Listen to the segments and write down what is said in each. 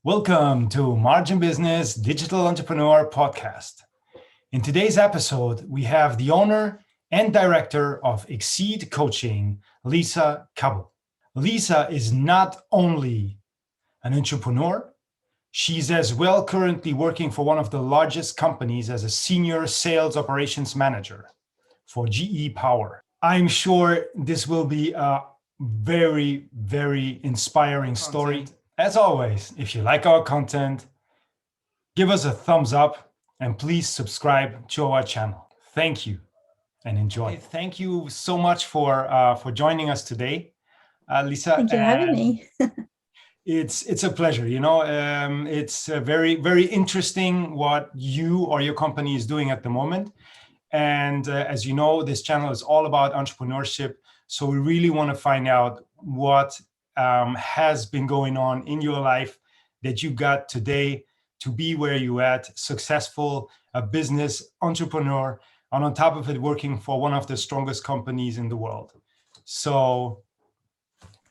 Welcome to Margin Business Digital Entrepreneur Podcast. In today's episode, we have the owner and director of Exceed Coaching, Lisa Cobble. Lisa is not only an entrepreneur, she's as well currently working for one of the largest companies as a senior sales operations manager for GE Power. I'm sure this will be a very, very inspiring story. As always, if you like our content, give us a thumbs up and please subscribe to our channel. Thank you and enjoy. Thank you so much for joining us today, Lisa. Thank you for having me. It's a pleasure. It's very, very interesting what you or your company is doing at the moment. And as you know, this channel is all about entrepreneurship. So we really want to find out what has been going on in your life that you got today to be where you at, successful, a business entrepreneur, and on top of it, working for one of the strongest companies in the world. So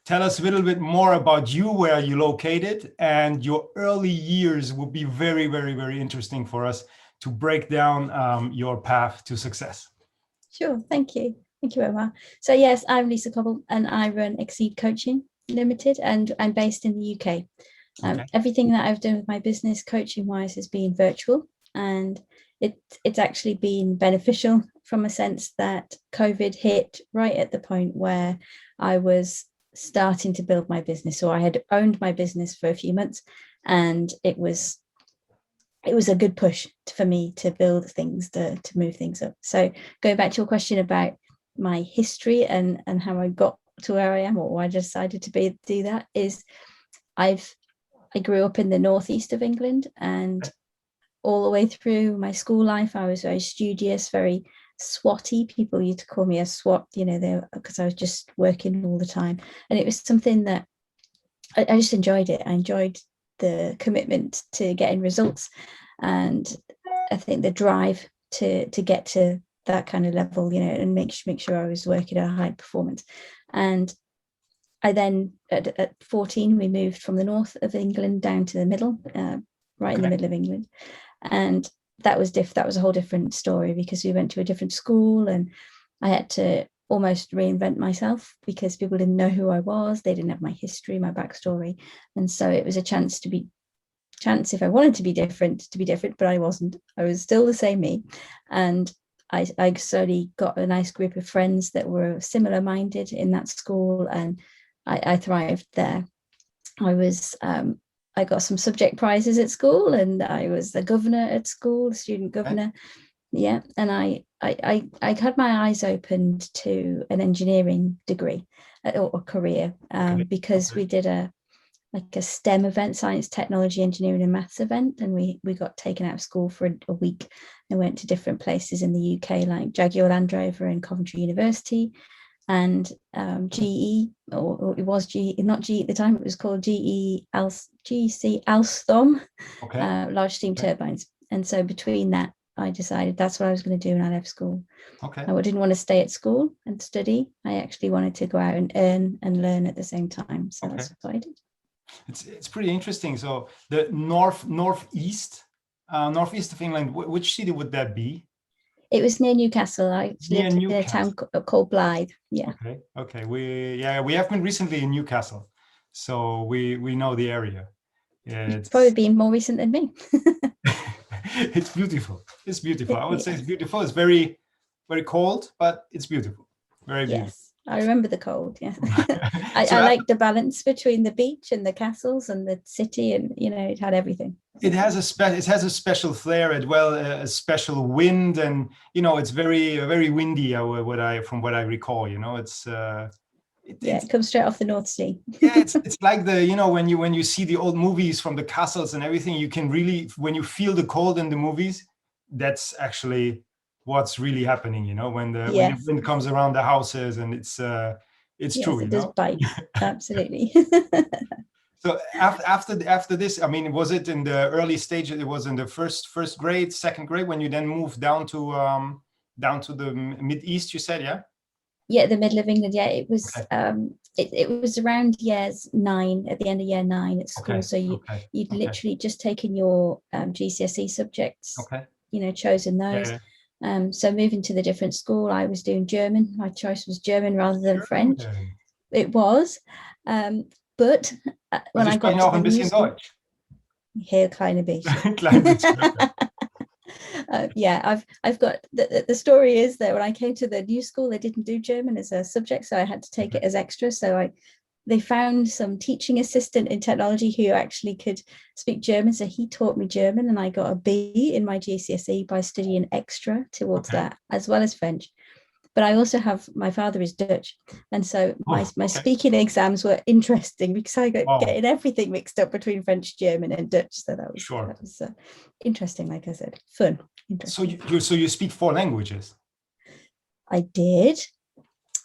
tell us a little bit more about you, where you're located, and your early years would be very, very, very interesting for us to break down your path to success. Sure, thank you. Thank you, Omar. So yes, I'm Lisa Cobble and I run Exceed Coaching Limited and I'm based in the UK. Okay. Everything that I've done with my business coaching wise has been virtual, and it's actually been beneficial from a sense that COVID hit right at the point where I was starting to build my business. So I had owned my business for a few months and it was a good push for me to build things, to move things up. So going back to your question about my history and how I got to where I am, or why I decided to do that, is I grew up in the northeast of England, and all the way through my school life I was very studious, very swotty. People used to call me a swot, because I was just working all the time, and it was something that I just enjoyed it. I enjoyed the commitment to getting results, and I think the drive to get to that kind of level, and make sure I was working at a high performance. And I then at 14 we moved from the north of England down to the middle, right in the middle of England, and that was a whole different story, because we went to a different school and I had to almost reinvent myself because people didn't know who I was. They didn't have my history, my backstory. And so it was a chance if I wanted to be different, but I wasn't. I was still the same me. And I slowly got a nice group of friends that were similar minded in that school, and I thrived there. I got some subject prizes at school, and I was the governor at school, student governor. Yeah. And I had my eyes opened to an engineering degree or career, because we did a STEM event, science, technology, engineering and maths event, and we got taken out of school for a week and went to different places in the UK, like Jaguar Land Rover and Coventry University, and GE, or it was GE, not GE at the time, it was called GC Alstom, large steam turbines. And so between that, I decided that's what I was going to do when I left school. I didn't want to stay at school and study. I actually wanted to go out and earn and learn at the same time. So that's what I did. It's pretty interesting. So the northeast of England, which city would that be? It was near Newcastle. I lived in a town called Blythe. Yeah. Okay. We have been recently in Newcastle, so we know the area. Yeah, it's probably been more recent than me. It's beautiful. I would say it's beautiful. It's very, very cold, but it's beautiful. Very beautiful. Yes. I remember the cold, yeah. I like the balance between the beach and the castles and the city, and it had everything. It has a special flair as well, a special wind, and it's very, very windy. From what I recall, it comes straight off the North Sea. Yeah, it's like when you see the old movies from the castles and everything, you can really, when you feel the cold in the movies, that's actually what's really happening, when the wind comes around the houses, and it's true. It does bite. Absolutely. So after this, I mean, was it in the early stage? It was in the first grade, second grade, when you then moved down to the Mid East, you said, yeah? Yeah, the middle of England. Yeah, it was. Okay. It was around years 9, at the end of year 9 at school. Okay. So Okay. you'd Okay. literally just taken your GCSE subjects, Okay. chosen Yeah. those. Yeah. So moving to the different school, I was doing German. My choice was German rather than French. German. It was, but Also, when Sie I got sprechen to auch the ein new bisschen school, Deutsch. here, kleine bisschen. Klein bisschen. Okay. Yeah, I've got the story is that when I came to the new school, they didn't do German as a subject, so I had to take it as extra. So they found some teaching assistant in technology who actually could speak German, so he taught me German, and I got a B in my GCSE by studying extra towards that, as well as French. But I also have, my father is Dutch, and so my speaking exams were interesting because I got getting everything mixed up between French, German, and Dutch. So that was interesting. Like I said, fun. Interesting. So you speak 4 languages? I did.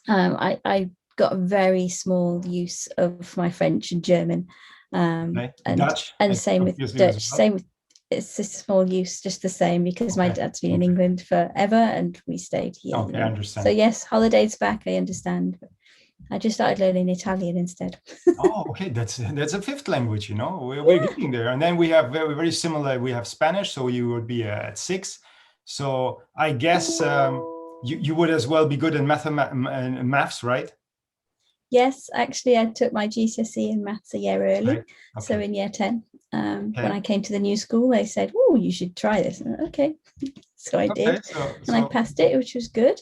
I got a very small use of my French and German, and Dutch, and same with Dutch. Same with, it's a small use, just the same, because my dad's been in England forever and we stayed here. Okay, I understand. So yes, holidays back, I understand. But I just started learning Italian instead. Oh, okay, that's a 5th language. We're getting there, and then we have very, very similar. We have Spanish, so you would be at 6. So I guess you would as well be good in maths, right? Yes, actually, I took my GCSE in maths a year early. Okay. So in year 10, when I came to the new school, they said, "Oh, you should try this." Okay, so I did, and I passed it, which was good.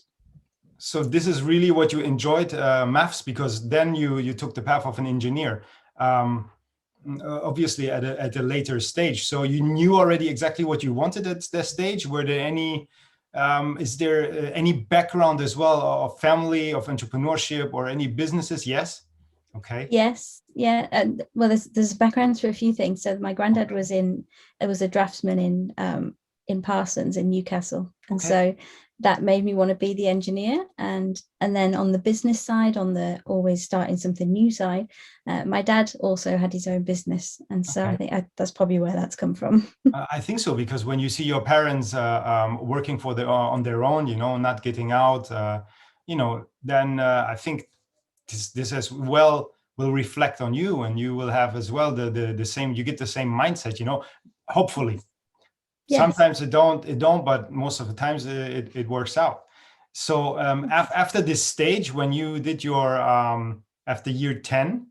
So this is really what you enjoyed, maths, because then you took the path of an engineer, obviously at a later stage. So you knew already exactly what you wanted at that stage. Were there any? Is there any background as well of family, of entrepreneurship, or any businesses? Yes. Okay. Yes. Yeah. And well, there's backgrounds for a few things. So my granddad was a draftsman in Parsons in Newcastle, and so that made me want to be the engineer. And then on the business side, on the always starting something new side, my dad also had his own business, and so I think that's probably where that's come from. I think so, because when you see your parents working on their own, not getting out, then I think this as well will reflect on you, and you will have as well the same. You get the same mindset, hopefully. Yes. Sometimes it don't, but most of the times it works out. So after this stage, when you did your after year 10,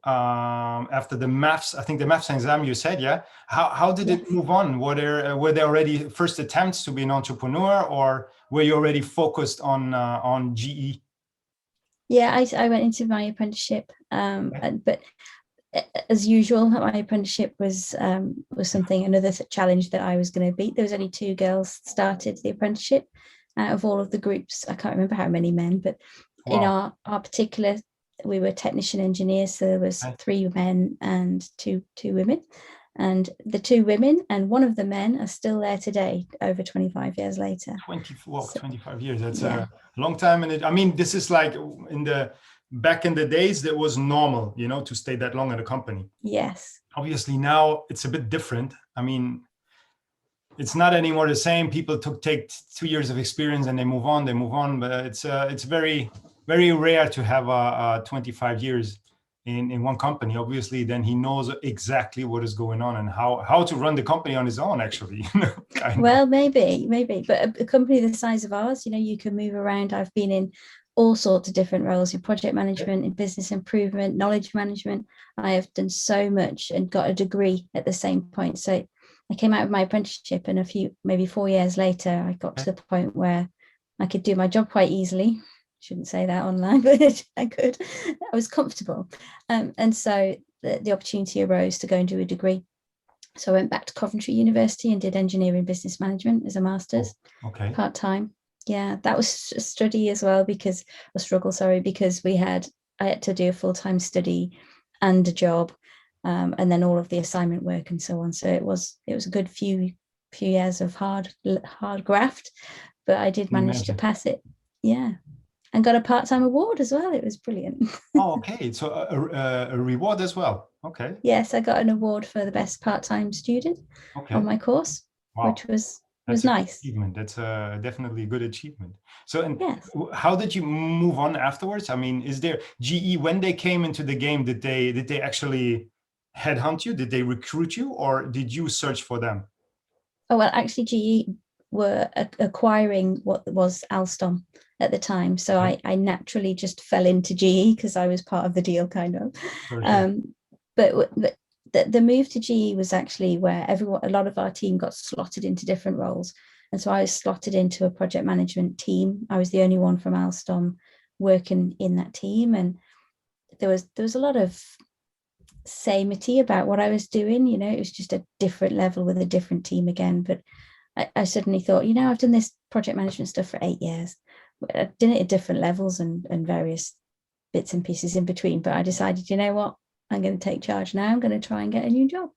after the maths, I think the maths exam, you said, yeah. How did it move on? Were there already first attempts to be an entrepreneur, or were you already focused on GE? Yeah, I went into my apprenticeship, but as usual, my apprenticeship was another challenge that I was going to beat. There was only 2 girls started the apprenticeship out of all of the groups. I can't remember how many men, but in our particular, we were technician engineers, so there was 3 men and two women. And the 2 women and one of the men are still there today, over 25 years later. 25 years, that's a long time. And this is like back in the days, that was normal, to stay that long at a company. Yes. Obviously now it's a bit different. It's not anymore the same. People take 2 years of experience and they move on, but it's very, very rare to have 25 years in one company. Obviously, then he knows exactly what is going on and how to run the company on his own, actually. Well, maybe, but a company the size of ours, you can move around. I've been in all sorts of different roles in project management, in business improvement, knowledge management. I have done so much and got a degree at the same point. So I came out of my apprenticeship, and maybe 4 years later, I got to the point where I could do my job quite easily. Shouldn't say that online, but I could. I was comfortable. And so the opportunity arose to go and do a degree. So I went back to Coventry University and did engineering business management as a master's, part-time. Yeah, that was a study as well, because I had to do a full-time study and a job, and then all of the assignment work and so on. So it was a good few years of hard graft, but I did manage to pass it. Yeah. And got a part-time award as well. It was brilliant. Oh, okay. So a reward as well. Okay. Yes, I got an award for the best part-time student on my course, which was was That's a good nice. achievement. That's definitely a good achievement. So, and Yes. how did you move on afterwards? I mean, is there GE when they came into the game? Did they actually headhunt you? Did they recruit you, or did you search for them? Oh, well, actually, GE were acquiring what was Alstom at the time. So I naturally just fell into GE because I was part of the deal, kind of. Sure. But the move to GE was actually where a lot of our team got slotted into different roles. And so I was slotted into a project management team. I was the only one from Alstom working in that team. And there was a lot of samety about what I was doing. It was just a different level with a different team again. But I suddenly thought, I've done this project management stuff for 8 years. I did it at different levels and various bits and pieces in between. But I decided, you know what? I'm going to take charge now. I'm going to try and get a new job.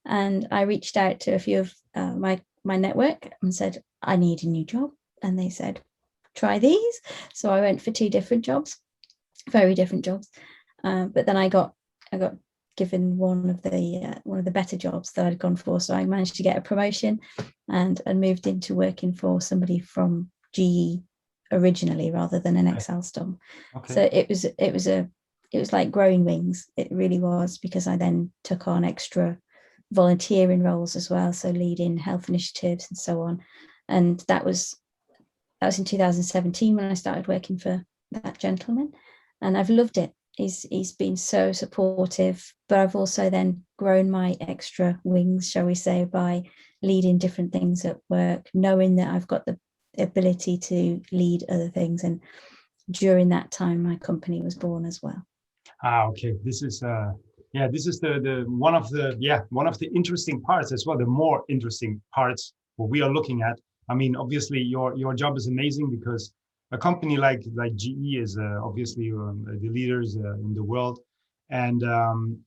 And I reached out to a few of my network and said, I need a new job. And they said, try these. So I went for 2 different jobs, very different jobs. But then I got given one of the better jobs that I'd gone for. So I managed to get a promotion and moved into working for somebody from GE originally rather than an ex-Alstom. Okay. So it was like growing wings. It really was, because I then took on extra volunteering roles as well. So leading health initiatives and so on. And that was in 2017 when I started working for that gentleman. And I've loved it. He's been so supportive, but I've also then grown my extra wings, shall we say, by leading different things at work, knowing that I've got the ability to lead other things. And during that time, my company was born as well. Okay. This is the one of the interesting parts as well. The more interesting parts what we are looking at. I mean, obviously your job is amazing because a company like GE is obviously the leaders in the world. And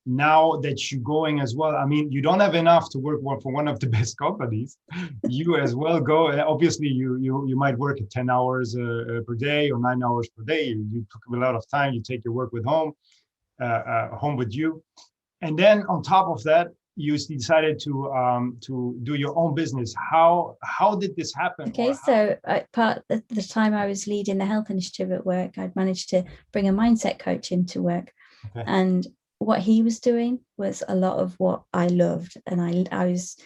now that you're going as well, I mean, you don't have enough to work for one of the best companies. You as well go. Obviously, you might work at 10 hours per day or 9 hours per day. You took a lot of time. You take your work with home with you, and then on top of that, you decided to do your own business. How did this happen? Okay, so part of the time I was leading the health initiative at work, I'd managed to bring a mindset coach into work. Okay. And what he was doing was a lot of what I loved, and I was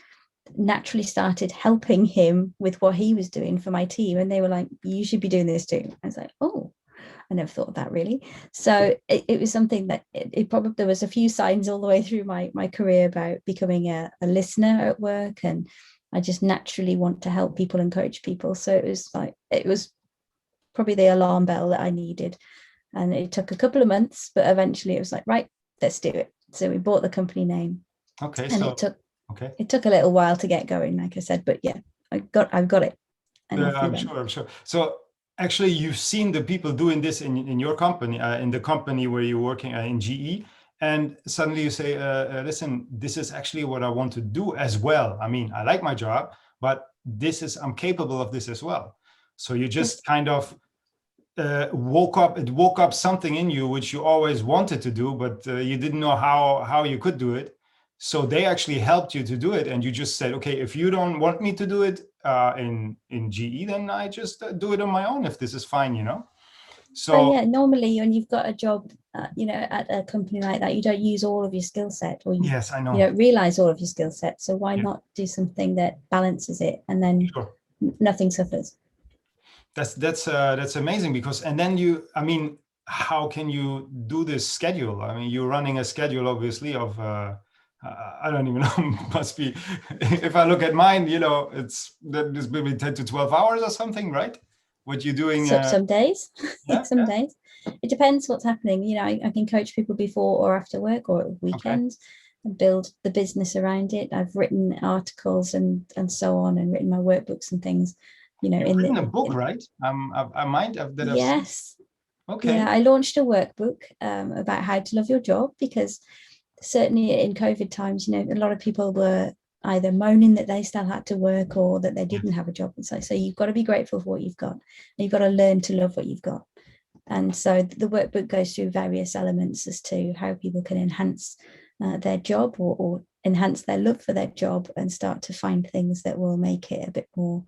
naturally started helping him with what he was doing for my team, and they were like, you should be doing this too. I was like, oh, I never thought of that really. So it was something that it probably, there was a few signs all the way through my career about becoming a listener at work, and I just naturally want to help people and coach people. So it was probably the alarm bell that I needed. And it took a couple of months, but eventually it was like, right, let's do it. So we bought the company name. Okay. And it took a little while to get going, like I said, but yeah, I've got it. And I'm sure. So actually, you've seen the people doing this in your company, in the company where you're working in GE, and suddenly you say, listen, this is actually what I want to do as well. I mean, I like my job, but I'm capable of this as well. So you just kind of woke up something in you which you always wanted to do, but you didn't know how you could do it. So they actually helped you to do it, and you just said, okay, if you don't want me to do it in GE, then I just do it on my own if this is fine, So yeah, normally when you've got a job, at a company like that, you don't use all of your skill set, or yes, I know. You don't realize all of your skill set. So why not do something that balances it, and then nothing suffers? That's amazing, because and then I mean, how can you do this schedule? I mean, you're running a schedule obviously of I don't even know, must be, if I look at mine, it's maybe 10 to 12 hours or something, right? What you're doing some days. Yeah, some days. It depends what's happening. I can coach people before or after work or at weekends. And build the business around it. I've written articles and so on, and written my workbooks and things. You've written a book, right? I might have that. Yes. Okay. Yeah, I launched a workbook about how to love your job, because certainly in COVID times, a lot of people were either moaning that they still had to work or that they didn't have a job. And so you've got to be grateful for what you've got. And you've got to learn to love what you've got. And so the workbook goes through various elements as to how people can enhance their job, or enhance their love for their job, and start to find things that will make it a bit more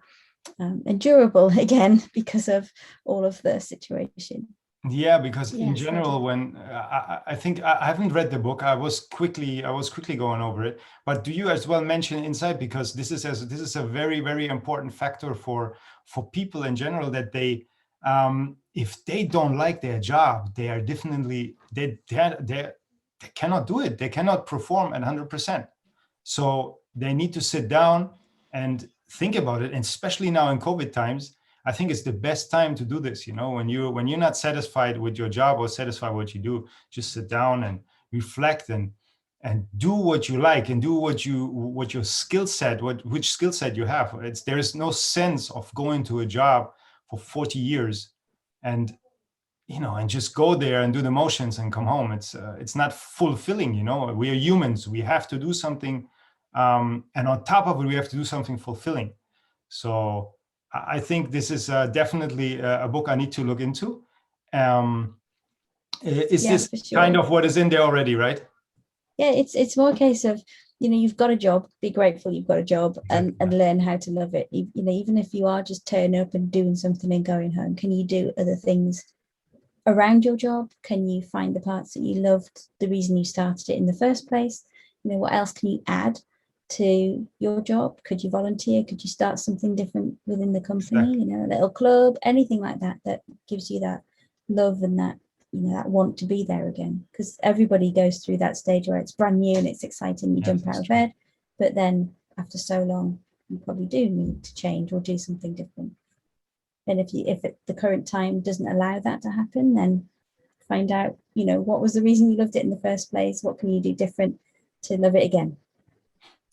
endurable again because of all of the situation. Yeah, because in Yes, general, when I think I haven't read the book, I was quickly going over it. But do you as well mention inside, because this is a very, very important factor for people in general, that they if they don't like their job, they are definitely they cannot do it. They cannot perform at 100%. So they need to sit down and think about it. And especially now in COVID times, I think it's the best time to do this. When you're not satisfied with your job or satisfied with what you do, just sit down and reflect and do what you like, and do what your skill set, which skill set you have. There is no sense of going to a job for 40 years and and just go there and do the motions and come home. It's not fulfilling. We are humans. We have to do something, and on top of it, we have to do something fulfilling. So I think this is definitely a book I need to look into. Is this sure. kind of what is in there already, right? Yeah, it's more a case of, you've got a job, be grateful you've got a job, Exactly. and learn how to love it. Even if you are just turning up and doing something and going home, can you do other things around your job? Can you find the parts that you loved, the reason you started it in the first place? What else can you add to your job? Could you volunteer? Could you start something different within the company? Exactly. A little club, anything like that gives you that love and that that want to be there again. Because everybody goes through that stage where it's brand new and it's exciting, you jump out of bed, but then after so long, you probably do need to change or do something different. And if the current time doesn't allow that to happen, then find out, what was the reason you loved it in the first place? What can you do different to love it again?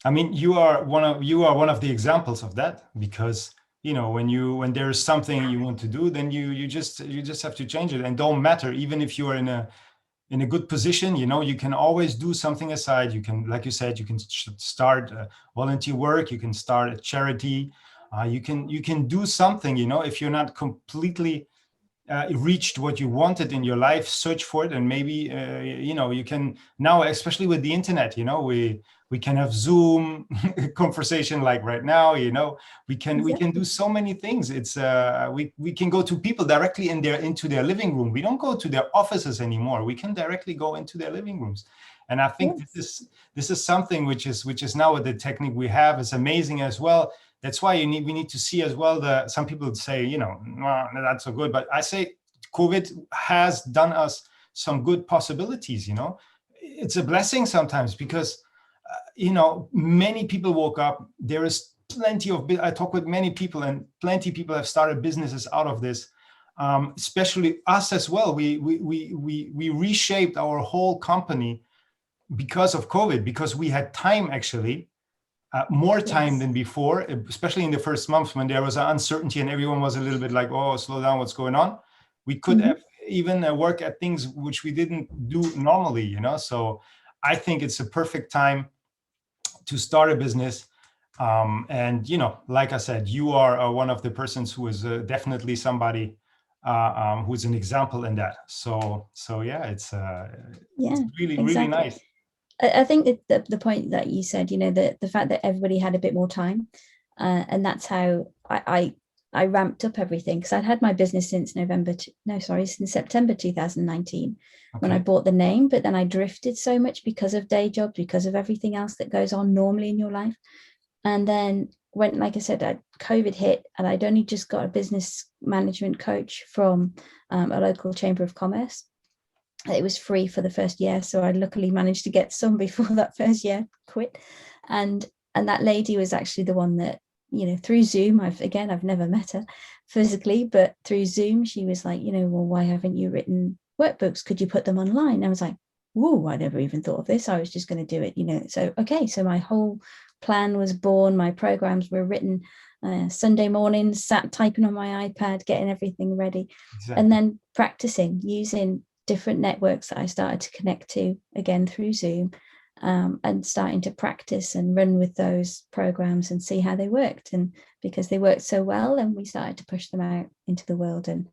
I mean, you are one of the examples of that, because when there is something you want to do, then you just have to change it, and don't matter, even if you are in a good position, you can always do something aside. You can, like you said, you can start volunteer work, you can start a charity, you can do something, if you're not completely reached what you wanted in your life, search for it. And maybe you can now, especially with the internet, we can have Zoom conversation like right now. We can do so many things. It's we can go to people directly into their living room. We don't go to their offices anymore. We can directly go into their living rooms. And I think this is something which is now, with the technique we have, is amazing as well. That's why we need to see as well. Some people say, that's so good, but I say COVID has done us some good possibilities. It's a blessing sometimes, because many people woke up. There is plenty of, I talk with many people, and plenty of people have started businesses out of this. Especially us as well. We reshaped our whole company because of COVID, because we had time, actually. More time than before, especially in the first months when there was an uncertainty and everyone was a little bit like, oh, slow down, what's going on? We could have even work at things which we didn't do normally, So I think it's a perfect time to start a business. And, like I said, you are one of the persons who is definitely somebody who's an example in that. So yeah, it's really, exactly. really nice. I think that the point that you said, the fact that everybody had a bit more time, and that's how I ramped up everything, because I'd had my business since since September 2019 when I bought the name, but then I drifted so much because of day jobs, because of everything else that goes on normally in your life. And then when, like I said, COVID hit, and I'd only just got a business management coach from a local chamber of commerce. It was free for the first year, so I luckily managed to get some before that first year quit. And that lady was actually the one that, through Zoom, I've never met her physically, but through Zoom, she was like, well, why haven't you written workbooks? Could you put them online? And I was like, whoa, I never even thought of this. I was just going to do it, So my whole plan was born. My programs were written. Sunday mornings, sat typing on my iPad, getting everything ready. Exactly. And then practicing using different networks that I started to connect to, again through Zoom, and starting to practice and run with those programs and see how they worked. And because they worked so well, and we started to push them out into the world, and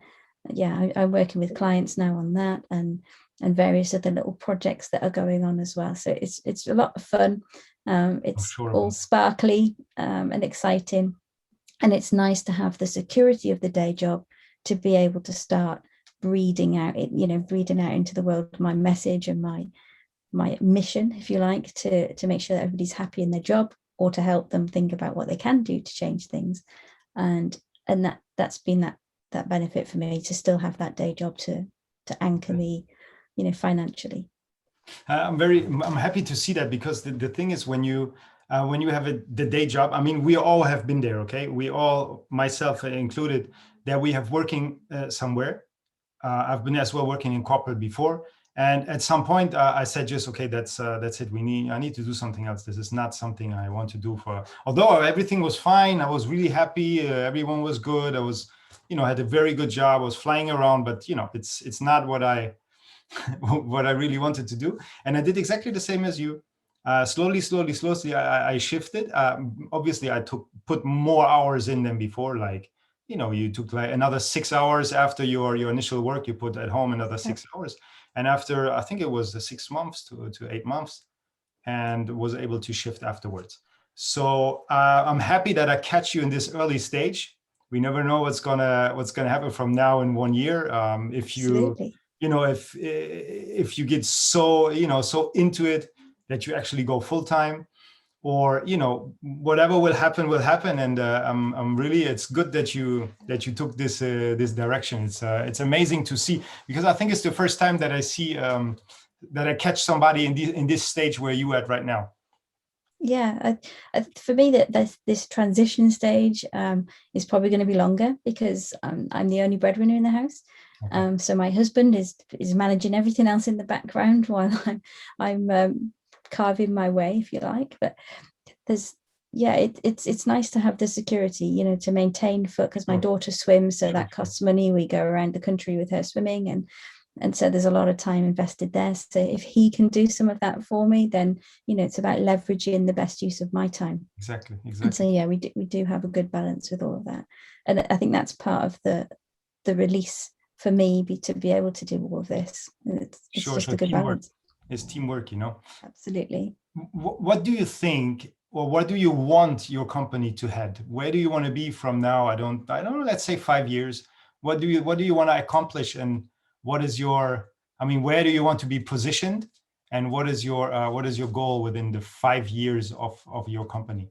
yeah, I'm working with clients now on that, and various other little projects that are going on as well. So it's a lot of fun. It's sure all sparkly and exciting, and it's nice to have the security of the day job to be able to start breeding out into the world my message and my mission, if you like, to make sure that everybody's happy in their job, or to help them think about what they can do to change things. And that's been that benefit for me, to still have that day job to anchor me, financially. I'm happy to see that, because the thing is, when you have the day job, I mean, we all have been there, okay? We all, myself included, that we have working somewhere. I've been as well working in corporate before. And at some point I said, just, okay, that's it. I need to do something else. This is not something I want to do although everything was fine. I was really happy. Everyone was good. I was, had a very good job. I was flying around, but it's not what I really wanted to do. And I did exactly the same as you. Slowly, I shifted. Obviously, I put more hours in than before. Like, you took like another 6 hours after your initial work. You put at home another 6 hours. And after, I think it was 6 months to 8 months, and was able to shift afterwards. So I'm happy that I catch you in this early stage. We never know what's gonna happen from now in 1 year. If you, Absolutely. if you get so into it that you actually go full time, or whatever will happen. And I'm really, it's good that you took this direction. It's amazing to see, because I think it's the first time that I see that I catch somebody in this stage where you at right now. Yeah, for me, that this transition stage is probably going to be longer, because I'm the only breadwinner in the house. Okay. So my husband is managing everything else in the background while I'm carving my way, if you like. But it's nice to have the security, to maintain foot, because my daughter swims, so that costs money. We go around the country with her swimming, and so there's a lot of time invested there. So if he can do some of that for me, then it's about leveraging the best use of my time. Exactly. And so yeah, we do have a good balance with all of that, and I think that's part of the release for me, to be able to do all of this. It's just a good balance. It's teamwork, Absolutely. What do you think, or what do you want your company to head? Where do you want to be from now? I don't know, let's say 5 years. What do you want to accomplish, and what is your, where do you want to be positioned, and what is your goal within the 5 years of your company?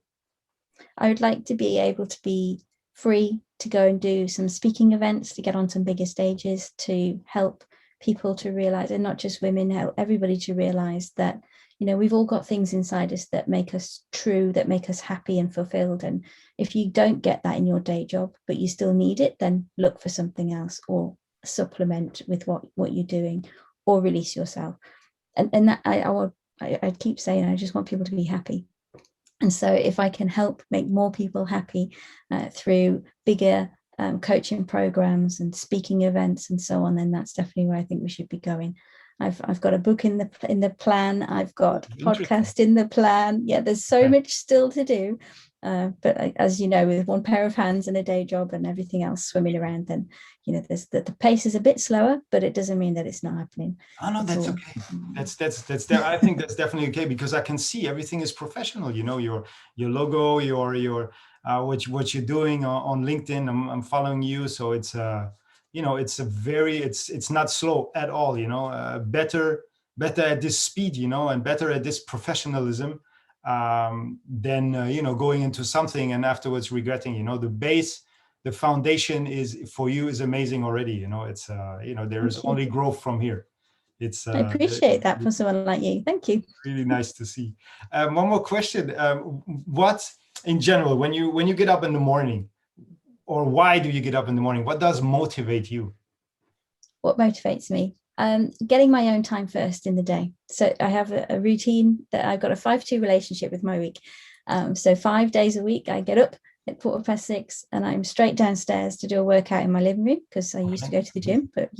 I would like to be able to be free to go and do some speaking events, to get on some bigger stages, to help people to realize, and not just women, help everybody to realize that we've all got things inside us that make us true, that make us happy and fulfilled. And if you don't get that in your day job, but you still need it, then look for something else, or supplement with what you're doing, or release yourself. And that I keep saying, I just want people to be happy. And so if I can help make more people happy through bigger coaching programs and speaking events and so on, then that's definitely where I think we should be going. I've got a book in the plan. I've got a podcast in the plan. Yeah, there's so much still to do. But as you know, with one pair of hands and a day job and everything else swimming around, then there's the pace is a bit slower, but it doesn't mean that it's not happening. Oh no, that's okay. That's I think that's definitely okay, because I can see everything is professional. Your logo, your what you're doing on LinkedIn. I'm following you, so it's it's not slow at all. Better at this speed, and better at this professionalism. Than going into something and afterwards regretting. The foundation is for you is amazing already. It's there is only growth from here. I appreciate that from someone like you. Thank you. Really nice to see. One more question. What in general, when you get up in the morning, or why do you get up in the morning? What does motivate you? What motivates me? Getting my own time first in the day. So I have a routine that I've got a 5-2 relationship with my week. So 5 days a week, I get up at 6:15 and I'm straight downstairs to do a workout in my living room, because I used to go to the gym, but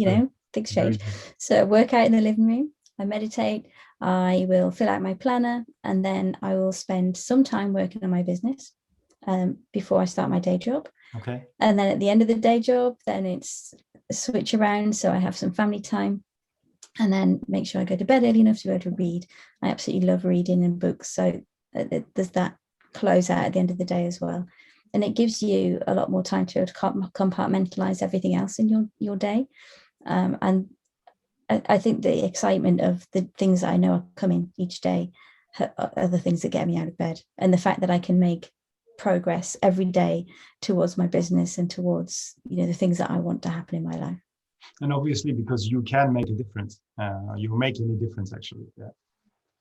things change. So workout in the living room, I meditate, I will fill out my planner, and then I will spend some time working on my business before I start my day job. Okay. And then at the end of the day job, then it's switch around so I have some family time, and then make sure I go to bed early enough to be able to read. I absolutely love reading and books, so there's that close out at the end of the day as well. And it gives you a lot more time to be able to compartmentalize everything else in your day. And I think the excitement of the things that I know are coming each day are the things that get me out of bed. And the fact that I can make progress every day towards my business and towards, the things that I want to happen in my life. And obviously, because you can make a difference, you're making a difference actually. Yeah.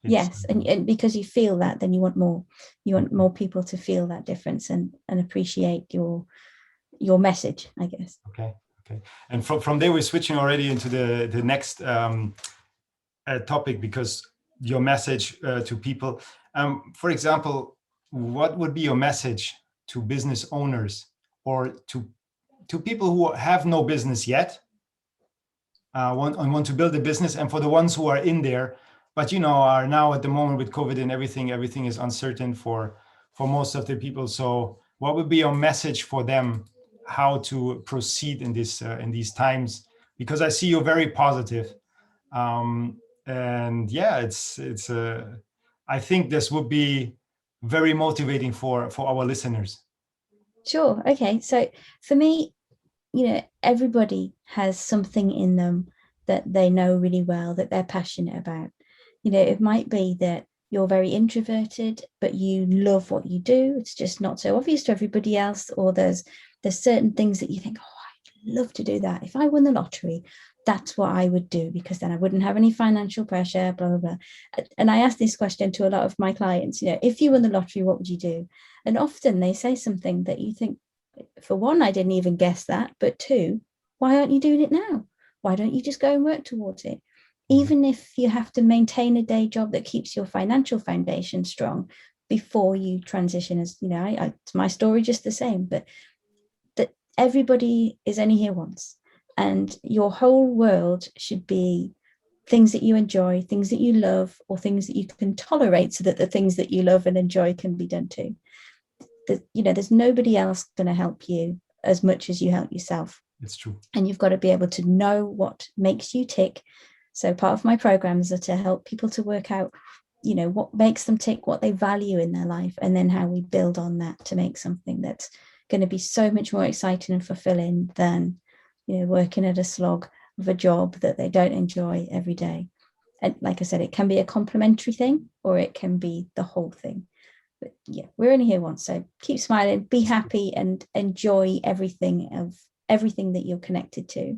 Yes, and because you feel that, then you want more. You want more people to feel that difference and appreciate your message, I guess. Okay. And from there, we're switching already into the next topic, because your message to people. For example, what would be your message to business owners or to people who have no business yet, want to build a business, and for the ones who are in there, but are now at the moment with COVID and everything is uncertain for most of the people. So what would be your message for them, how to proceed in these times? Because I see you're very positive, and yeah, it's I think this would be very motivating for our listeners. Sure. Okay. So for me, everybody has something in them that they know really well, that they're passionate about. It might be that you're very introverted, but you love what you do. It's just not so obvious to everybody else. Or there's certain things that you think, oh, I'd love to do that. If I won the lottery, that's what I would do, because then I wouldn't have any financial pressure, blah, blah, blah. And I ask this question to a lot of my clients, if you won the lottery, what would you do? And often they say something that you think, for one, I didn't even guess that, but two, why aren't you doing it now? Why don't you just go and work towards it? Even if you have to maintain a day job that keeps your financial foundation strong before you transition, as it's my story just the same, but that everybody is only here once, and your whole world should be things that you enjoy, things that you love, or things that you can tolerate, so that the things that you love and enjoy can be done too. There's nobody else going to help you as much as you help yourself. It's true. And you've got to be able to know what makes you tick. So part of my programs are to help people to work out, what makes them tick, what they value in their life, and then how we build on that to make something that's going to be so much more exciting and fulfilling than, working at a slog of a job that they don't enjoy every day. And like I said, it can be a complementary thing, or it can be the whole thing. But yeah, we're only here once, so keep smiling, be happy, and enjoy everything that you're connected to.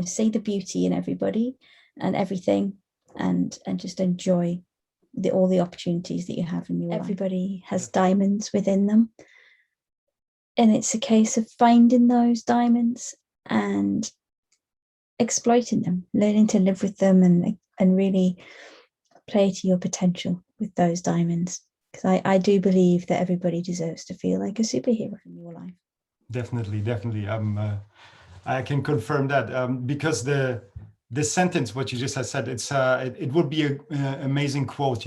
See the beauty in everybody and everything, and just enjoy all the opportunities that you have in your life. Everybody has diamonds within them, and it's a case of finding those diamonds and exploiting them, learning to live with them, and really play to your potential with those diamonds. Because I do believe that everybody deserves to feel like a superhero in your life. Definitely. I can confirm that, because the sentence, what you just had said, it would be an amazing quote.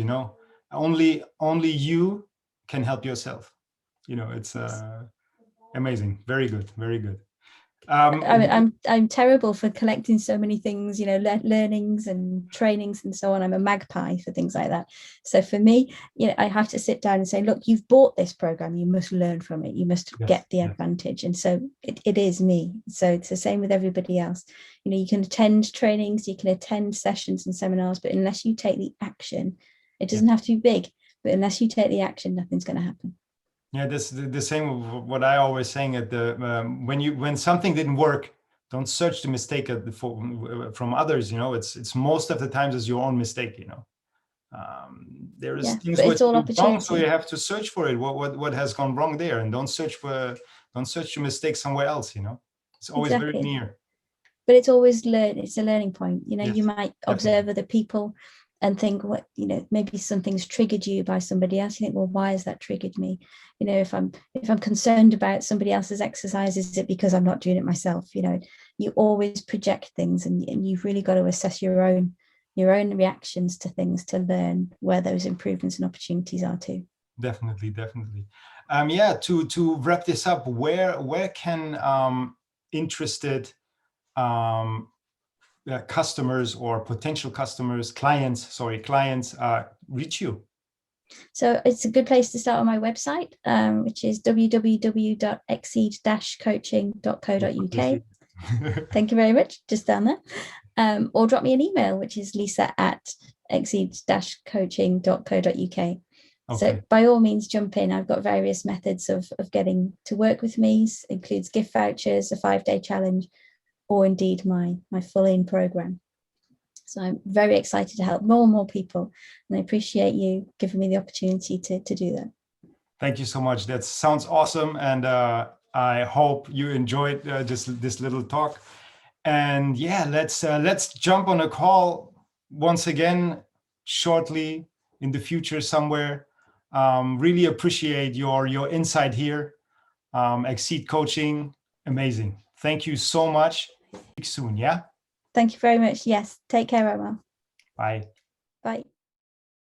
Only you can help yourself. It's amazing. Very good. I'm terrible for collecting so many things, learnings and trainings and so on. I'm a magpie for things like that. So for me, I have to sit down and say, look, you've bought this program, you must learn from it, you must get the advantage. And so it is me. So it's the same with everybody else. You can attend trainings, you can attend sessions and seminars, but unless you take the action, it doesn't have to be big, but unless you take the action, nothing's going to happen. Yeah, that's the same of what I always saying at the when something didn't work, don't search the mistake from others. It's most of the times it's your own mistake. There is things which go wrong, so you have to search for it. What has gone wrong there, and don't search your mistake somewhere else. It's always very near. But it's always it's a learning point. You might observe other people and think, maybe something's triggered you by somebody else. You think, well, why has that triggered me? If I'm concerned about somebody else's exercise, is it because I'm not doing it myself? You always project things, and you've really got to assess your own reactions to things to learn where those improvements and opportunities are too. Definitely. To wrap this up, where can interested customers or potential customers, clients reach you? So it's a good place to start on my website, which is www.exceed-coaching.co.uk. Thank you very much. Just down there. Or drop me an email, which is lisa@exceed-coaching.co.uk. Okay. So by all means, jump in. I've got various methods of getting to work with me. It includes gift vouchers, a 5-day challenge, or indeed my full-in program. So I'm very excited to help more and more people. And I appreciate you giving me the opportunity to do that. Thank you so much. That sounds awesome. And I hope you enjoyed this little talk. And yeah, let's jump on a call once again shortly in the future somewhere. Really appreciate your insight here. Exceed Coaching, amazing. Thank you so much. Speak soon, yeah? Thank you very much. Yes. Take care, Omar. Bye. Bye.